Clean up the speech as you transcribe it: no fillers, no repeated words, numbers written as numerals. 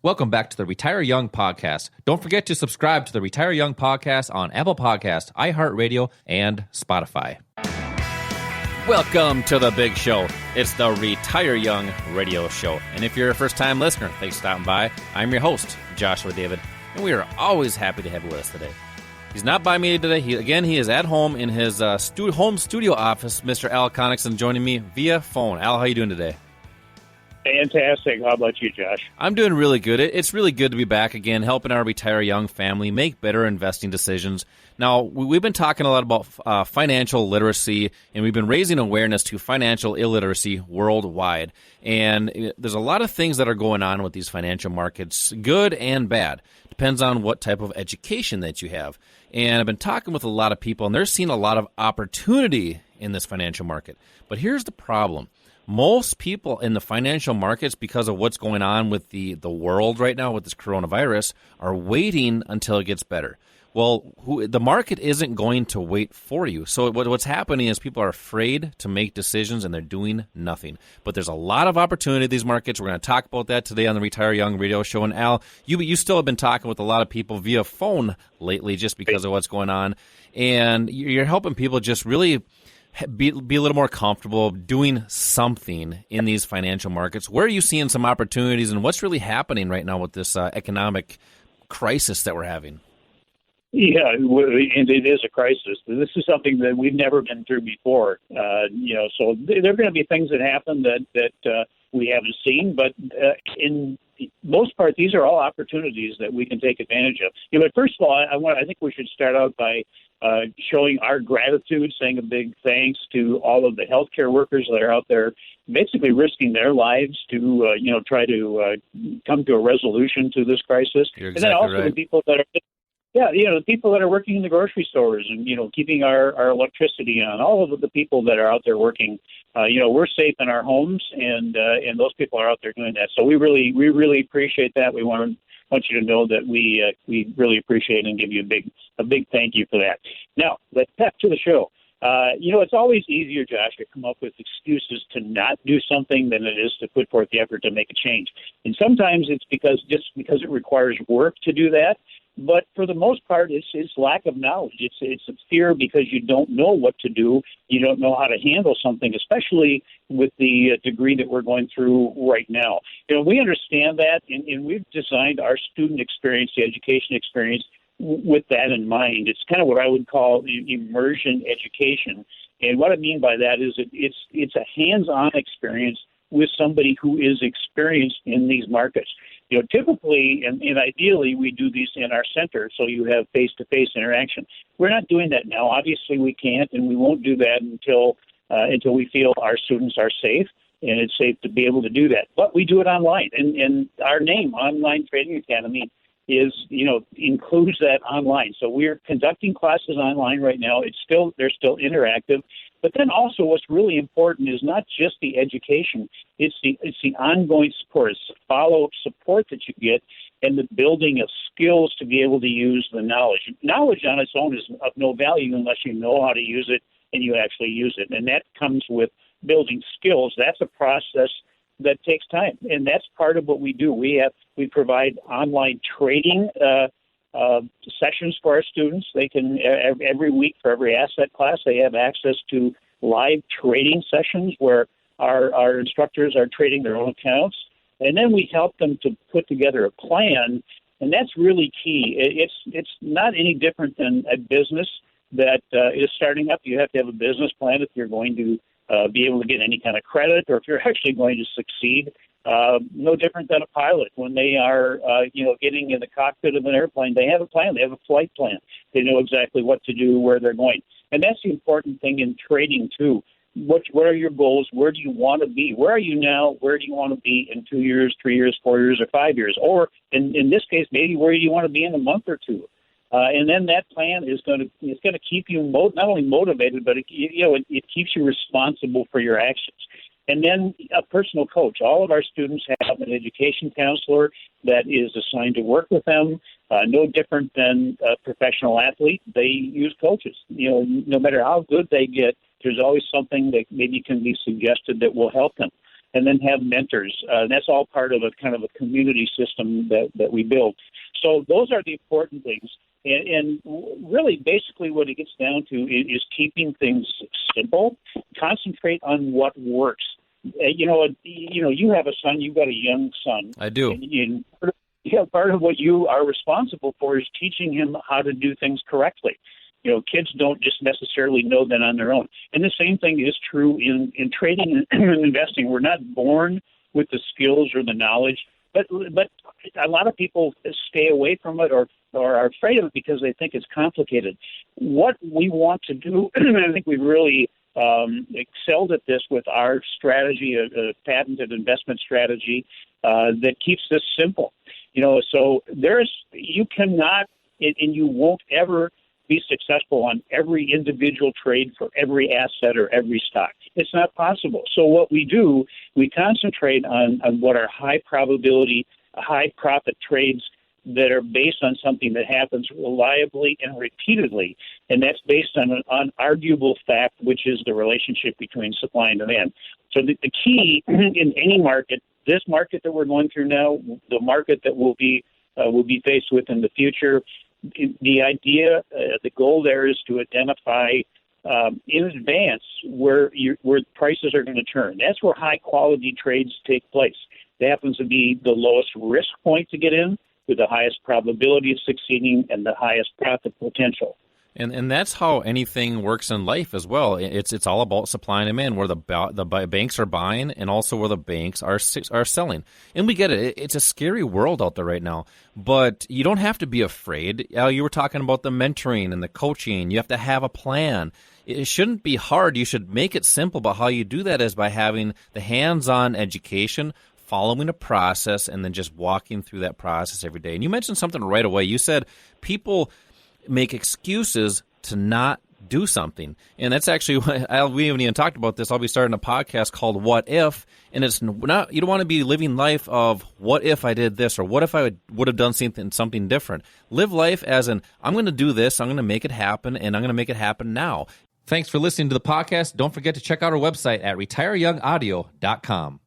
Welcome back to the Retire Young Podcast. Don't forget to subscribe to the Retire Young Podcast on Apple Podcasts, iHeartRadio, and Spotify. Welcome to the big show. It's the Retire Young Radio Show. And if you're a first-time listener, thanks for stopping by. I'm your host, Joshua David, and we are always happy to have you with us today. He's not by me today. He is at home in his home studio office. Mr. Al Connickson joining me via phone. Al, how you doing today? Fantastic. How about you, Josh? I'm doing really good. It's really good to be back again, helping our Retire Young family make better investing decisions. Now, we've been talking a lot about financial literacy, and we've been raising awareness to financial illiteracy worldwide. And there's a lot of things that are going on with these financial markets, good and bad. Depends on what type of education that you have. And I've been talking with a lot of people, and they're seeing a lot of opportunity in this financial market. But here's the problem. Most people in the financial markets, because of what's going on with the world right now with this coronavirus, are waiting until it gets better. Well, the market isn't going to wait for you. So what's happening is people are afraid to make decisions, and they're doing nothing. But there's a lot of opportunity in these markets. We're going to talk about that today on the Retire Young Radio Show. And Al, you still have been talking with a lot of people via phone lately just because of what's going on. And you're helping people just really be a little more comfortable doing something in these financial markets. Where are you seeing some opportunities, and what's really happening right now with this economic crisis that we're having? Yeah, and it is a crisis. This is something that we've never been through before. So there are going to be things that happen that we haven't seen, but in most part, these are all opportunities that we can take advantage of. But first of all, I think we should start out by showing our gratitude, saying a big thanks to all of the healthcare workers that are out there, basically risking their lives to try to come to a resolution to this crisis. You're exactly and then also right. the people that are. Yeah, the people that are working in the grocery stores and, keeping our electricity on, all of the people that are out there working, we're safe in our homes, and those people are out there doing that. So we really appreciate that. We want you to know that we really appreciate and give you a big thank you for that. Now, let's back to the show. It's always easier, Josh, to come up with excuses to not do something than it is to put forth the effort to make a change. And sometimes it's because it requires work to do that. But for the most part, it's lack of knowledge. It's a fear because you don't know what to do. You don't know how to handle something, especially with the degree that we're going through right now. We understand that, and we've designed our student experience, the education experience, with that in mind. It's kind of what I would call immersion education. And what I mean by that is it's a hands-on experience with somebody who is experienced in these markets. Typically and ideally, we do these in our center, so you have face-to-face interaction. We're not doing that now. Obviously, we can't, and we won't do that until we feel our students are safe, and it's safe to be able to do that. But we do it online, and our name, Online Trading Academy, includes that online. So we're conducting classes online right now. They're still interactive. But then also what's really important is not just the education, it's the ongoing support, it's the follow-up support that you get and the building of skills to be able to use the knowledge. Knowledge on its own is of no value unless you know how to use it and you actually use it. And that comes with building skills. That's a process that takes time, and that's part of what we do. We provide online trading sessions for our students. They can every week for every asset class they have access to live trading sessions where our instructors are trading their own accounts, and then we help them to put together a plan, and that's really key. It's not any different than a business that is starting up. You have to have a business plan if you're going to be able to get any kind of credit, or if you're actually going to succeed. No different than a pilot. When they are, getting in the cockpit of an airplane, they have a plan. They have a flight plan. They know exactly what to do, where they're going. And that's the important thing in trading, too. What are your goals? Where do you want to be? Where are you now? Where do you want to be in 2 years, 3 years, 4 years, or 5 years? Or in this case, maybe where do you want to be in a month or two? And then that plan is going to keep you not only motivated, but it keeps you responsible for your actions. And then a personal coach. All of our students have an education counselor that is assigned to work with them. No different than a professional athlete. They use coaches. No matter how good they get, there's always something that maybe can be suggested that will help them. and then have mentors. That's all part of a kind of a community system that we build. So those are the important things. And really, basically, what it gets down to is keeping things simple. Concentrate on what works. You have a son. You've got a young son. I do. And part of what you are responsible for is teaching him how to do things correctly. Kids don't just necessarily know that on their own. And the same thing is true in trading and investing. We're not born with the skills or the knowledge, but a lot of people stay away from it or are afraid of it because they think it's complicated. What we want to do, and I think we've really excelled at this with our strategy, a patented investment strategy that keeps this simple. So you cannot and you won't ever be successful on every individual trade for every asset or every stock. It's not possible. So what we do, we concentrate on what are high probability, high profit trades that are based on something that happens reliably and repeatedly, and that's based on an unarguable fact, which is the relationship between supply and demand. So the key in any market, this market that we're going through now, the market that we'll be faced with in the future, the idea, the goal there is to identify in advance where prices are going to turn. That's where high quality trades take place. It happens to be the lowest risk point to get in, with the highest probability of succeeding and the highest profit potential. And that's how anything works in life as well. It's all about supply and demand, where the banks are buying and also where the banks are selling. And we get it. It's a scary world out there right now. But you don't have to be afraid. You were talking about the mentoring and the coaching. You have to have a plan. It shouldn't be hard. You should make it simple. But how you do that is by having the hands-on education, following a process, and then just walking through that process every day. And you mentioned something right away. You said people make excuses to not do something. And that's actually, we haven't even talked about this. I'll be starting a podcast called What If, and it's not, you don't want to be living life of what if I did this or what if I would have done something different. Live life as in, I'm going to do this, I'm going to make it happen, and I'm going to make it happen now. Thanks for listening to the podcast. Don't forget to check out our website at retireyoungaudio.com.